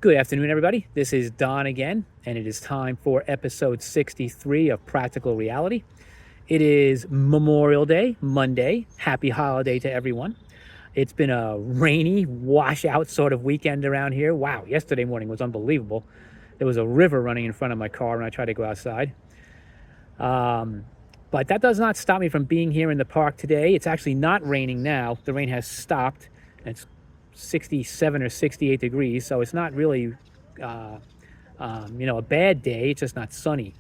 Good afternoon, everybody. This is Don again, and it is time for episode 63 of Practical Reality. It is Memorial Day, Monday. Happy holiday to everyone. It's been a rainy, washout sort of weekend around here. Wow, yesterday morning was unbelievable. There was a river running in front of my car when I tried to go outside. But that does not stop me from being here in the park today. It's actually not raining now. The rain has stopped, and it's 67 or 68 degrees, so it's not really, a bad day. It's just not sunny.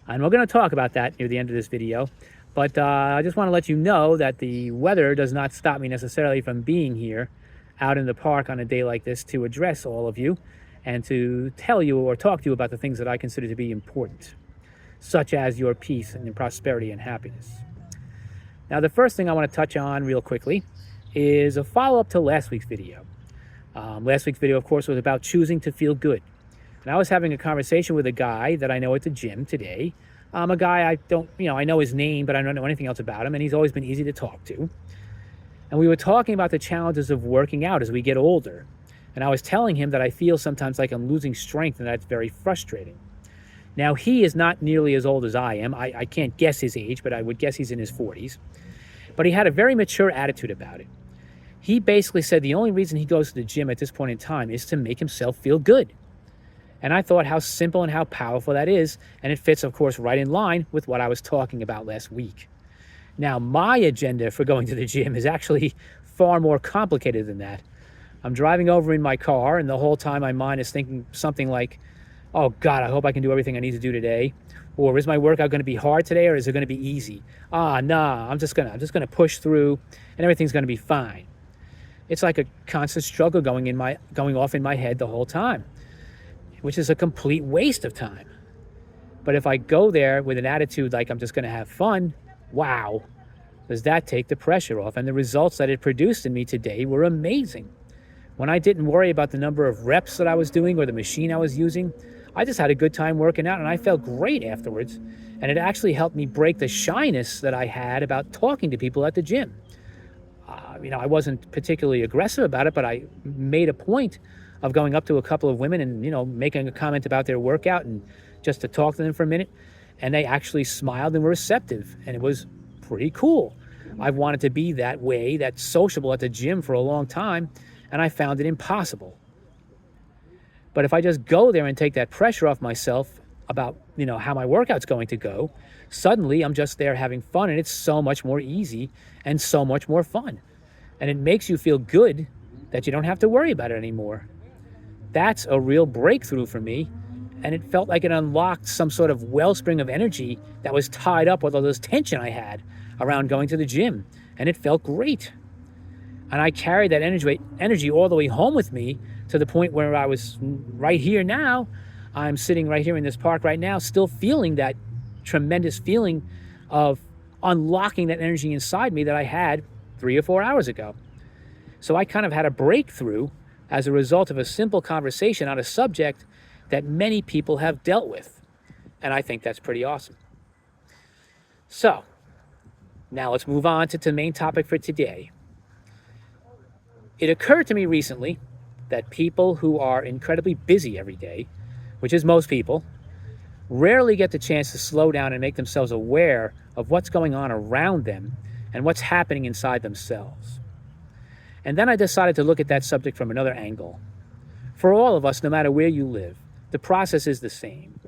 And we're going to talk about that near the end of this video. But I just want to let you know that the weather does not stop me necessarily from being here out in the park on a day like this to address all of you and to tell you or talk to you about the things that I consider to be important, such as your peace and your prosperity and happiness. Now, the first thing I want to touch on real quickly is a follow-up to last week's video. Last week's video, of course, was about choosing to feel good. And I was having a conversation with a guy that I know at the gym today. A guy I know his name, but I don't know anything else about him, and he's always been easy to talk to. And we were talking about the challenges of working out as we get older. And I was telling him that I feel sometimes like I'm losing strength, and that's very frustrating. Now, he is not nearly as old as I am. I can't guess his age, but I would guess he's in his 40s. But he had a very mature attitude about it. He basically said the only reason he goes to the gym at this point in time is to make himself feel good. And I thought how simple and how powerful that is. And it fits, of course, right in line with what I was talking about last week. Now, my agenda for going to the gym is actually far more complicated than that. I'm driving over in my car, and the whole time my mind is thinking something like, oh God, I hope I can do everything I need to do today. Or is my workout going to be hard today, or is it going to be easy? Nah, I'm just gonna push through, and everything's going to be fine. It's like a constant struggle going off in my head the whole time, which is a complete waste of time. But if I go there with an attitude like I'm just going to have fun, wow, does that take the pressure off? And the results that it produced in me today were amazing. When I didn't worry about the number of reps that I was doing or the machine I was using, I just had a good time working out, and I felt great afterwards. And it actually helped me break the shyness that I had about talking to people at the gym. I wasn't particularly aggressive about it, but I made a point of going up to a couple of women and, making a comment about their workout and just to talk to them for a minute. And they actually smiled and were receptive, and it was pretty cool. I've wanted to be that way, that sociable at the gym for a long time, and I found it impossible. But if I just go there and take that pressure off myself about, how my workout's going to go, suddenly I'm just there having fun, and it's so much more easy and so much more fun. And it makes you feel good that you don't have to worry about it anymore. That's a real breakthrough for me, and it felt like it unlocked some sort of wellspring of energy that was tied up with all this tension I had around going to the gym, and it felt great. And I carried that energy all the way home with me to the point where I was right here now. I'm sitting right here in this park right now, still feeling that tremendous feeling of unlocking that energy inside me that I had 3 or 4 hours ago. So I kind of had a breakthrough as a result of a simple conversation on a subject that many people have dealt with. And I think that's pretty awesome. So now let's move on to the main topic for today. It occurred to me recently that people who are incredibly busy every day, which is most people, rarely get the chance to slow down and make themselves aware of what's going on around them and what's happening inside themselves. And then I decided to look at that subject from another angle. For all of us, no matter where you live, the process is the same.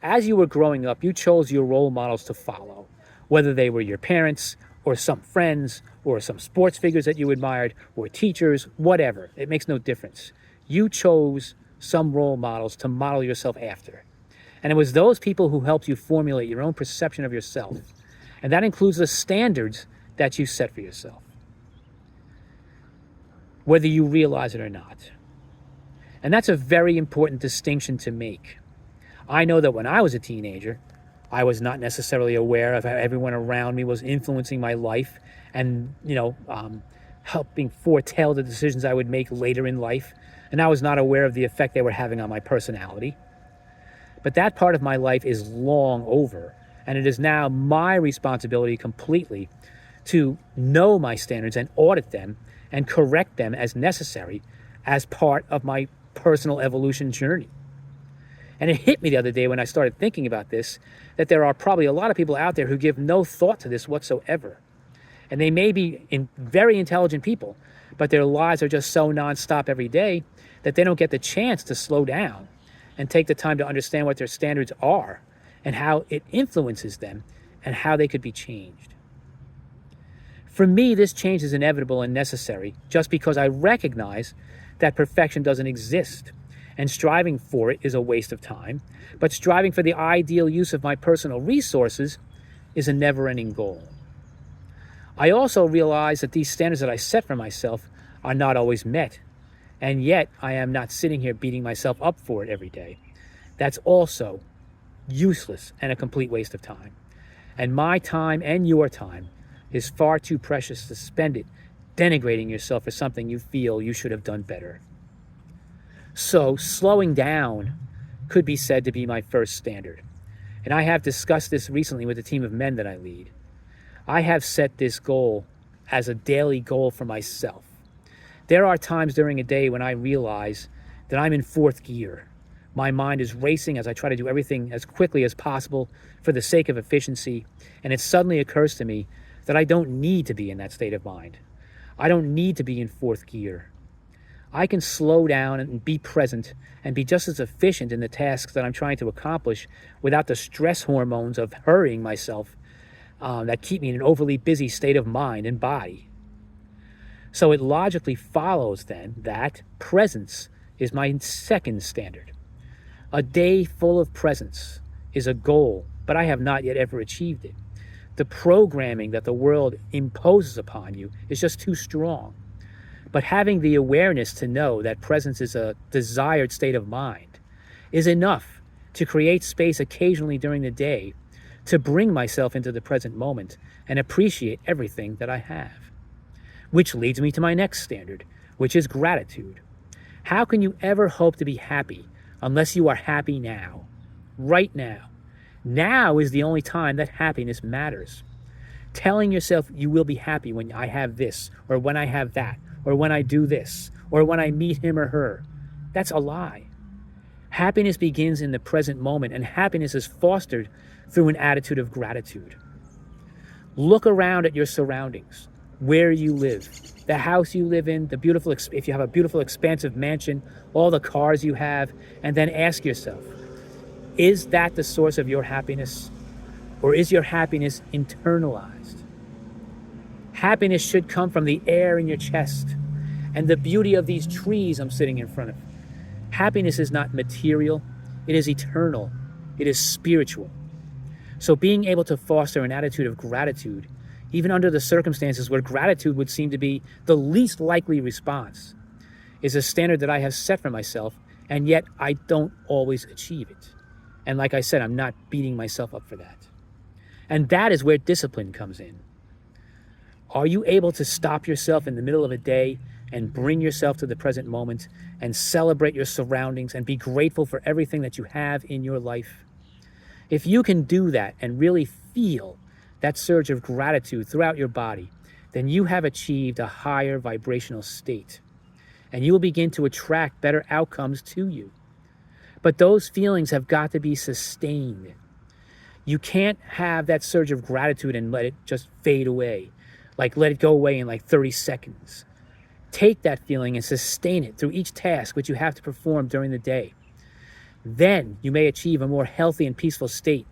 As you were growing up, you chose your role models to follow, whether they were your parents or some friends or some sports figures that you admired or teachers, whatever. It makes no difference. You chose some role models to model yourself after. And it was those people who helped you formulate your own perception of yourself. And that includes the standards that you set for yourself, whether you realize it or not. And that's a very important distinction to make. I know that when I was a teenager, I was not necessarily aware of how everyone around me was influencing my life and, helping foretell the decisions I would make later in life. And I was not aware of the effect they were having on my personality. But that part of my life is long over. And it is now my responsibility completely to know my standards and audit them and correct them as necessary as part of my personal evolution journey. And it hit me the other day when I started thinking about this, that there are probably a lot of people out there who give no thought to this whatsoever. And they may be very intelligent people, but their lives are just so nonstop every day that they don't get the chance to slow down and take the time to understand what their standards are and how it influences them and how they could be changed. For me, this change is inevitable and necessary just because I recognize that perfection doesn't exist, and striving for it is a waste of time, but striving for the ideal use of my personal resources is a never-ending goal. I also realize that these standards that I set for myself are not always met, and yet I am not sitting here beating myself up for it every day. That's also useless and a complete waste of time. And my time and your time is far too precious to spend it denigrating yourself for something you feel you should have done better. So slowing down could be said to be my first standard. And I have discussed this recently with a team of men that I lead. I have set this goal as a daily goal for myself. There are times during a day when I realize that I'm in fourth gear. My mind is racing as I try to do everything as quickly as possible for the sake of efficiency, and it suddenly occurs to me that I don't need to be in that state of mind. I don't need to be in fourth gear. I can slow down and be present and be just as efficient in the tasks that I'm trying to accomplish without the stress hormones of hurrying myself that keep me in an overly busy state of mind and body. So it logically follows then that presence is my second standard. A day full of presence is a goal, but I have not yet ever achieved it. The programming that the world imposes upon you is just too strong. But having the awareness to know that presence is a desired state of mind is enough to create space occasionally during the day to bring myself into the present moment and appreciate everything that I have. Which leads me to my next standard, which is gratitude. How can you ever hope to be happy unless you are happy now? Right now. Now is the only time that happiness matters. Telling yourself you will be happy when I have this, or when I have that, or when I do this, or when I meet him or her, that's a lie. Happiness begins in the present moment, and happiness is fostered through an attitude of gratitude. Look around at your surroundings, where you live, the house you live in, if you have a beautiful expansive mansion, all the cars you have, and then ask yourself, is that the source of your happiness? Or is your happiness internalized? Happiness should come from the air in your chest and the beauty of these trees I'm sitting in front of. Happiness is not material, it is eternal, it is spiritual. So being able to foster an attitude of gratitude, even under the circumstances where gratitude would seem to be the least likely response, is a standard that I have set for myself, and yet I don't always achieve it. And like I said, I'm not beating myself up for that. And that is where discipline comes in. Are you able to stop yourself in the middle of a day and bring yourself to the present moment and celebrate your surroundings and be grateful for everything that you have in your life? If you can do that and really feel that surge of gratitude throughout your body, then you have achieved a higher vibrational state, and you will begin to attract better outcomes to you. But those feelings have got to be sustained. You can't have that surge of gratitude and let it just fade away, like let it go away in like 30 seconds. Take that feeling and sustain it through each task which you have to perform during the day. Then you may achieve a more healthy and peaceful state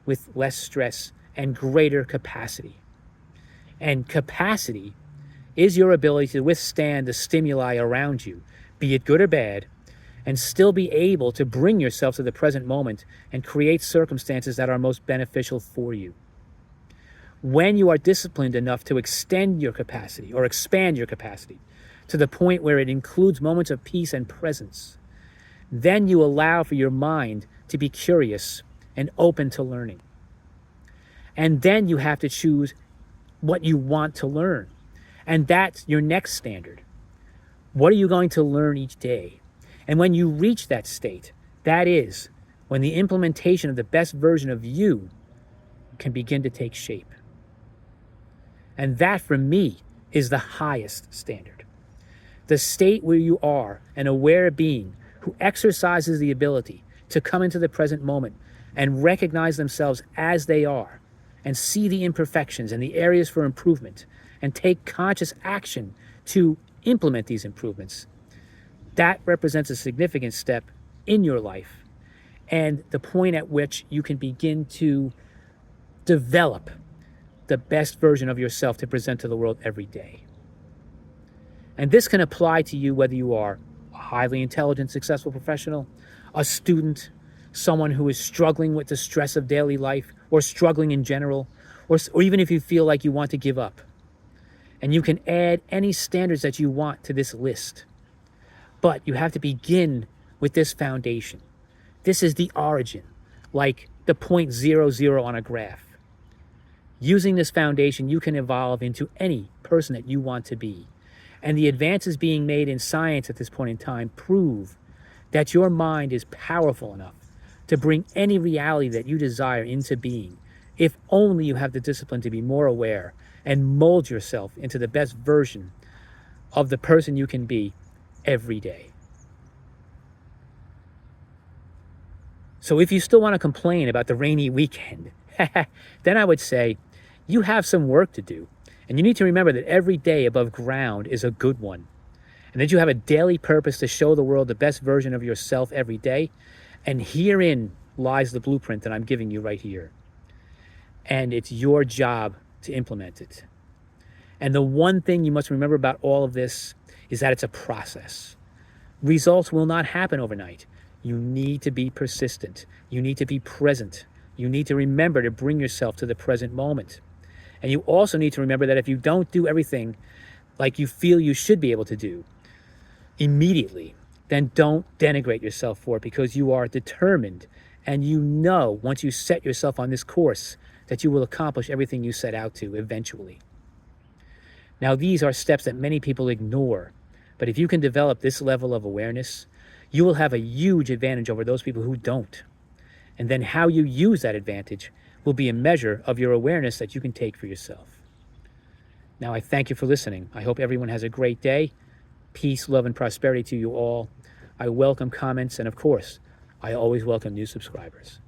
with less stress and greater capacity. And capacity is your ability to withstand the stimuli around you, be it good or bad, and still be able to bring yourself to the present moment and create circumstances that are most beneficial for you. When you are disciplined enough to extend your capacity or expand your capacity to the point where it includes moments of peace and presence, then you allow for your mind to be curious and open to learning. And then you have to choose what you want to learn. And that's your next standard. What are you going to learn each day? And when you reach that state, that is when the implementation of the best version of you can begin to take shape. And that, for me, is the highest standard. The state where you are an aware being who exercises the ability to come into the present moment and recognize themselves as they are and see the imperfections and the areas for improvement and take conscious action to implement these improvements, that represents a significant step in your life and the point at which you can begin to develop the best version of yourself to present to the world every day. And this can apply to you whether you are a highly intelligent, successful professional, a student, someone who is struggling with the stress of daily life or struggling in general, or even if you feel like you want to give up. And you can add any standards that you want to this list. But you have to begin with this foundation. This is the origin, like the 0.00 on a graph. Using this foundation, you can evolve into any person that you want to be. And the advances being made in science at this point in time prove that your mind is powerful enough to bring any reality that you desire into being, if only you have the discipline to be more aware and mold yourself into the best version of the person you can be every day. So if you still want to complain about the rainy weekend, then I would say you have some work to do. And you need to remember that every day above ground is a good one. And that you have a daily purpose to show the world the best version of yourself every day. And herein lies the blueprint that I'm giving you right here. And it's your job to implement it. And the one thing you must remember about all of this is that it's a process. Results will not happen overnight. You need to be persistent. You need to be present. You need to remember to bring yourself to the present moment. And you also need to remember that if you don't do everything like you feel you should be able to do immediately, then don't denigrate yourself for it, because you are determined and you know once you set yourself on this course that you will accomplish everything you set out to eventually. Now, these are steps that many people ignore, but if you can develop this level of awareness, you will have a huge advantage over those people who don't. And then how you use that advantage will be a measure of your awareness that you can take for yourself. Now, I thank you for listening. I hope everyone has a great day. Peace, love, and prosperity to you all. I welcome comments, and of course, I always welcome new subscribers.